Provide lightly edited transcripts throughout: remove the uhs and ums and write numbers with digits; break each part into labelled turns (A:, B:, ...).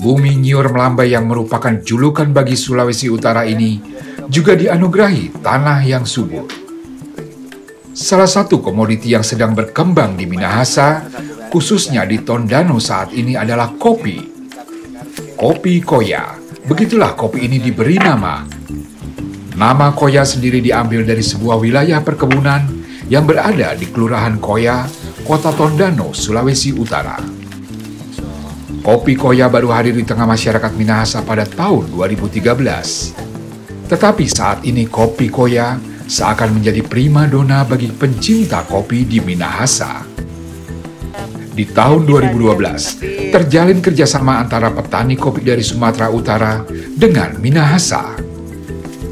A: Bumi Nyiur Melambai yang merupakan julukan bagi Sulawesi Utara ini juga dianugerahi tanah yang subur. Salah satu komoditi yang sedang berkembang di Minahasa, khususnya di Tondano saat ini adalah kopi. Kopi Koya, begitulah kopi ini diberi nama. Nama Koya sendiri diambil dari sebuah wilayah perkebunan yang berada di Kelurahan Koya, Kota Tondano, Sulawesi Utara. Kopi Koya baru hadir di tengah masyarakat Minahasa pada tahun 2013. Tetapi saat ini kopi Koya seakan menjadi primadona bagi pencinta kopi di Minahasa. Di tahun 2012, terjalin kerjasama antara petani kopi dari Sumatera Utara dengan Minahasa.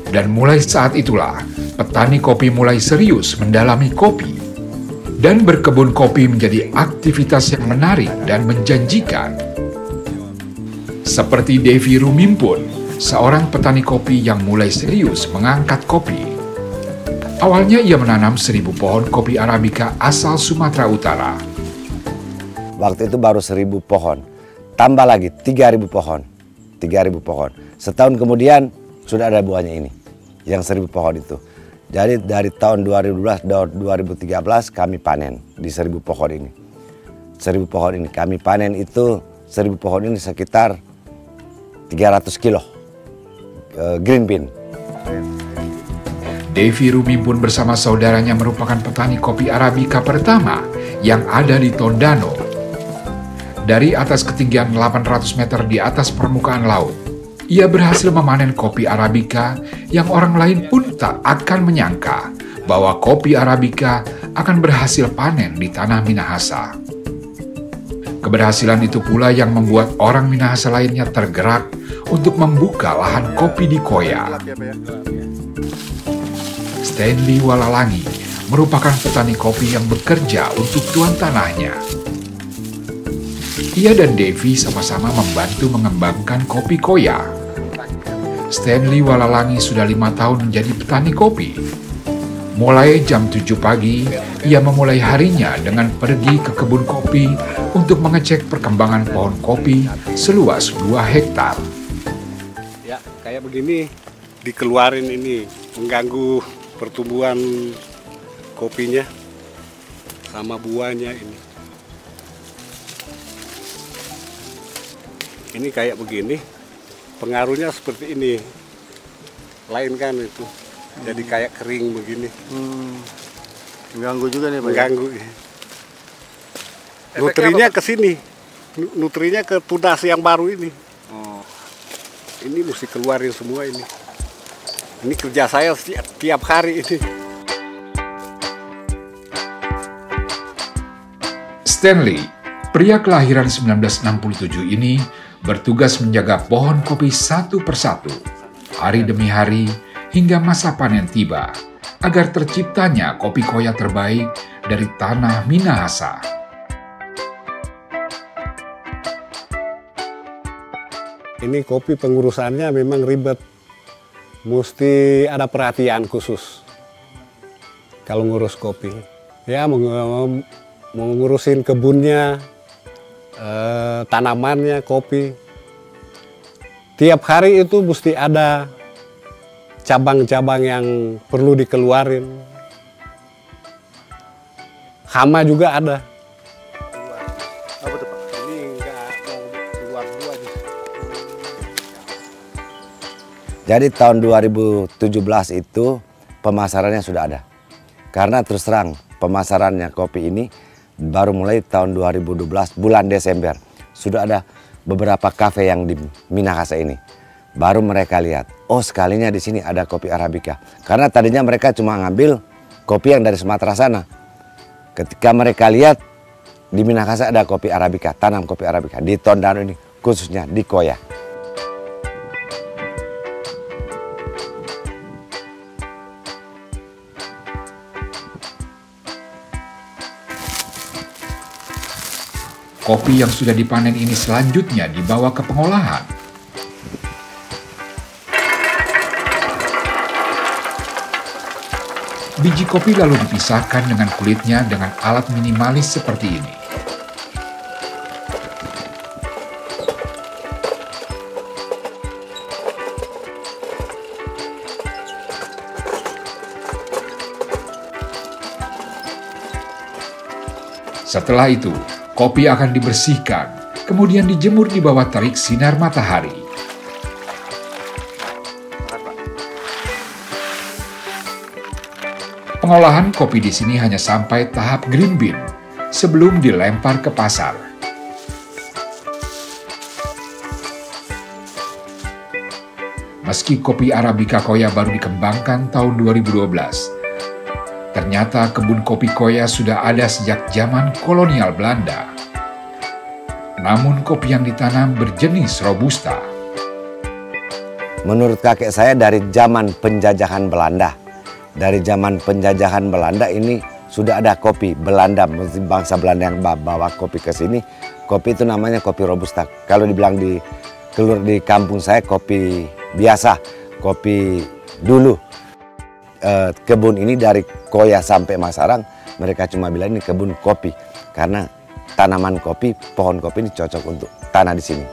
A: Dan mulai saat itulah, petani kopi mulai serius mendalami kopi. Dan berkebun kopi menjadi aktivitas yang menarik dan menjanjikan. Seperti Devi Rumimpun, seorang petani kopi yang mulai serius mengangkat kopi. Awalnya ia menanam 1.000 pohon kopi Arabica asal Sumatera Utara.
B: Waktu itu baru 1.000 pohon, tambah lagi 3.000 pohon. 3.000 pohon. Setahun kemudian sudah ada buahnya ini, yang 1.000 pohon itu. Jadi dari tahun 2012 dan 2013 kami panen di 1.000 pohon ini. 1.000 pohon ini kami panen itu 1.000 pohon ini sekitar 300 kilo green bean.
A: Devi Rumimpun bersama saudaranya merupakan petani kopi Arabica pertama yang ada di Tondano. Dari atas ketinggian 800 meter di atas permukaan laut, ia berhasil memanen kopi Arabica yang orang lain pun tak akan menyangka bahwa kopi Arabica akan berhasil panen di tanah Minahasa. Keberhasilan itu pula yang membuat orang Minahasa lainnya tergerak untuk membuka lahan kopi di Koya. Stanley Walalangi merupakan petani kopi yang bekerja untuk tuan tanahnya. Ia dan Devi sama-sama membantu mengembangkan kopi Koya. Stanley Walalangi sudah 5 tahun menjadi petani kopi. Mulai jam 7 pagi, ia memulai harinya dengan pergi ke kebun kopi untuk mengecek perkembangan pohon kopi seluas 2 hektar.
C: Ya, kayak begini dikeluarin ini, mengganggu pertumbuhan kopinya sama buahnya ini. Ini kayak begini, pengaruhnya seperti ini. Lain kan itu. Jadi kayak kering begini.
D: Mengganggu juga nih Pak?
C: Mengganggu. Nutrinya ke sini. Nutrinya ke tunas yang baru ini.
D: Oh.
C: Ini mesti keluarin semua ini. Ini kerja saya tiap hari ini.
A: Stanley, pria kelahiran 1967 ini bertugas menjaga pohon kopi satu persatu, hari demi hari, hingga masa panen tiba, agar terciptanya kopi Koya terbaik dari tanah Minahasa.
C: Ini kopi pengurusannya memang ribet. Mesti ada perhatian khusus kalau ngurus kopi. Ya, mengurusin kebunnya, tanamannya, kopi. Tiap hari itu mesti ada cabang-cabang yang perlu dikeluarin. Hama juga ada.
D: Apa tuh Pak?
C: Ini enggak mau keluar dua aja.
B: Jadi tahun 2017 itu pemasarannya sudah ada. Karena terus terang pemasarannya kopi ini baru mulai tahun 2012 bulan Desember. Sudah ada beberapa kafe yang di Minahasa ini. Baru mereka lihat, oh sekalinya di sini ada kopi Arabica. Karena tadinya mereka cuma ngambil kopi yang dari Sumatera sana. Ketika mereka lihat di Minahasa ada kopi Arabica, tanam kopi Arabica di Tondano ini, khususnya di Koya.
A: Kopi yang sudah dipanen ini selanjutnya dibawa ke pengolahan. Biji kopi lalu dipisahkan dengan kulitnya dengan alat minimalis seperti ini. Setelah itu, kopi akan dibersihkan, kemudian dijemur di bawah terik sinar matahari. Pengolahan kopi di sini hanya sampai tahap green bean sebelum dilempar ke pasar. Meski kopi Arabica Koya baru dikembangkan tahun 2012, ternyata kebun kopi Koya sudah ada sejak zaman kolonial Belanda. Namun kopi yang ditanam berjenis Robusta.
B: Menurut kakek saya dari zaman penjajahan Belanda. Dari zaman penjajahan Belanda ini sudah ada kopi Belanda, bangsa Belanda yang bawa kopi ke sini. Kopi itu namanya kopi Robusta. Kalau dibilang di kampung saya kopi biasa, kopi dulu. Kebun ini dari Koya sampai Masarang, mereka cuma bilang ini kebun kopi. Karena tanaman kopi, pohon kopi ini cocok untuk tanah di sini.